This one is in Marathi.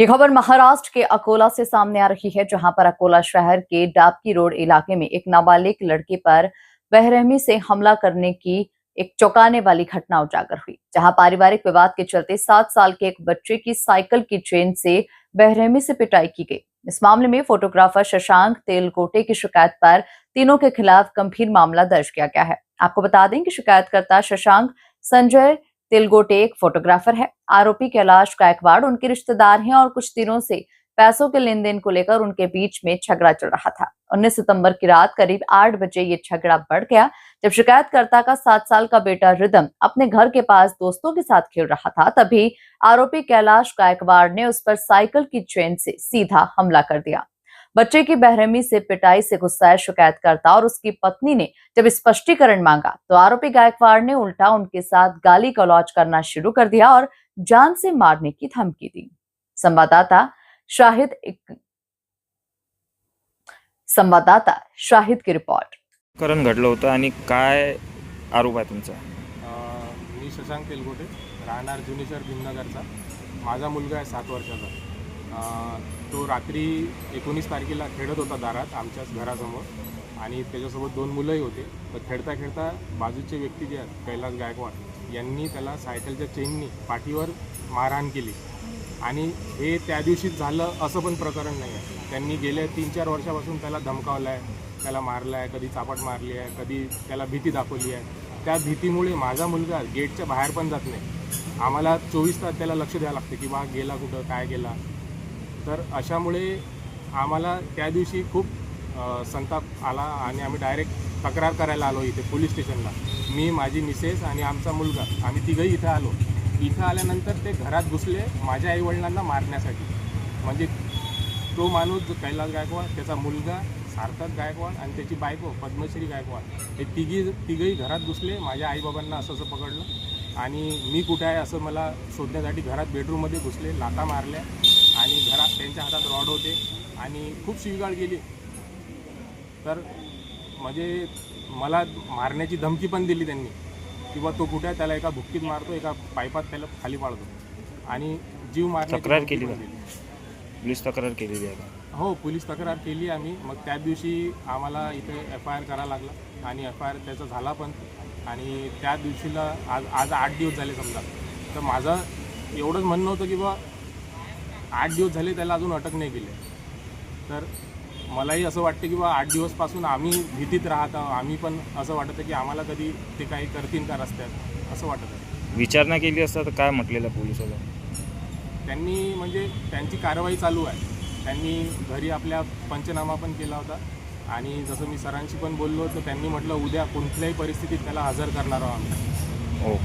ये खबर महाराष्ट्र के अकोला से सामने आ रही है, जहां पर अकोला शहर के डाबकी रोड इलाके में एक नाबालिग लड़के पर बेरहमी से हमला करने की एक चौंकाने वाली घटना उजागर हुई। जहां पारिवारिक विवाद के चलते 7 साल के एक बच्चे की साइकिल की चेन से बेरहमी से पिटाई की गई। इस मामले में फोटोग्राफर शशांक तेलकोटे की शिकायत पर तीनों के खिलाफ गंभीर मामला दर्ज किया गया है। आपको बता दें कि शिकायतकर्ता शशांक संजय तेलगोटे एक फोटोग्राफर है। आरोपी कैलाश गायकवाड़ उनके रिश्तेदार हैं और कुछ दिनों से पैसों के लेन देन को लेकर उनके बीच में झगड़ा चल रहा था। 19 सितंबर की रात करीब 8 बजे ये झगड़ा बढ़ गया, जब शिकायतकर्ता का 7 साल का बेटा रिदम अपने घर के पास दोस्तों के साथ खेल रहा था। तभी आरोपी कैलाश गायकवाड़ ने उस पर साइकिल की चेन से सीधा हमला कर दिया। बच्चे की बेरहमी से पिटाई से गुस्साए शिकायतकर्ता और उसकी पत्नी ने जब स्पष्टीकरण मांगा तो आरोपी गायकवाड़ ने उल्टा उनके साथ गाली गलौज करना शुरू कर दिया और जान से मारने की धमकी दी। संवाददाता शाहिद की रिपोर्ट। करण घडलं होतं आणि काय आरोप आहे तुमचा? मी शशांक तेलगोटे, राहणार जुनी शहर भीमनगरचा। माझा मुलगा आहे 7 वर्षाचा। तो रात्री 19 तारखेला खेळत होता दारात आमच्याच घरासमोर आणि त्याच्यासोबत 2 मुलंही होते। तर खेळता खेळता बाजूचे व्यक्ती जे आहेत कैलाश गायकवाड यांनी त्याला सायकलच्या चेननी पाठीवर मारहाण केली आणि हे त्या दिवशीच झालं असं पण प्रकरण नाही आहे। त्यांनी गेल्या 3-4 वर्षापासून त्याला धमकावलं आहे, त्याला मारलं आहे, कधी चापट मारली आहे, कधी त्याला भीती दाखवली आहे। त्या भीतीमुळे माझा मुलगा गेटच्या बाहेर पण जात नाही। आम्हाला 24 तास त्याला लक्ष द्यावं लागतं की बा गेला कुठं, काय गेला। तर अशामुळे आम्हाला त्या दिवशी खूप संताप आला आणि आम्ही डायरेक्ट तक्रार करायला आलो इथे पोलीस स्टेशनला। मी, माझी मिसेस आणि आमचा मुलगा आम्ही तिघंही इथं आलो। इथं आल्यानंतर ते घरात घुसले माझ्या आईवडिलांना मारण्यासाठी। म्हणजे तो माणूस जो कैलाश गायकवाड, त्याचा मुलगा सार्थक गायकवाड आणि त्याची बायको पद्मश्री गायकवाड हे तिघंही घरात घुसले। माझ्या आईबाबांना असं पकडलं आणि मी कुठे आहे असं मला शोधण्यासाठी घरात बेडरूममध्ये घुसले, लाथा मारल्या आणि घरात त्यांच्या हातात रॉड होते आणि खूप शिवीगाळ केली। तर म्हणजे मला मारण्याची धमकी पण दिली त्यांनी किंवा तो कुठे आहे त्याला एका भुक्कीत मारतो, एका पाईपात त्याला खाली पाडतो आणि जीव मारण्याची तक्रार केली का? पोलीस तक्रार केलेली आहे का? हो, पोलीस तक्रार केली आम्ही। मग त्या दिवशी आम्हाला इथे FIR करायला लागला आणि FIR त्याचा झाला पण आणि त्या दिवशीला आज 8 दिवस झाले समजा। तर माझं एवढंच म्हणणं होतं की बा 8 दिवस झाले त्याला अजून अटक नाही केली। तर मलाही असं वाटतं की बा 8 दिवसपासून आम्ही भीतीत राहत आहोत। आम्ही पण असं वाटतं की आम्हाला कधी ते काही करतील का रस्त्यात असं वाटत आहे। विचारणा केली असता तर काय म्हटलेलं पोलिसाला? त्यांनी म्हणजे त्यांची कारवाई चालू आहे। त्यांनी घरी आपल्या पंचनामा पण केला होता आणि जसं मी सरांशी पण बोललो तर त्यांनी म्हटलं उद्या कोणत्याही परिस्थितीत त्याला हजर करणार आहोत आम्ही। हो।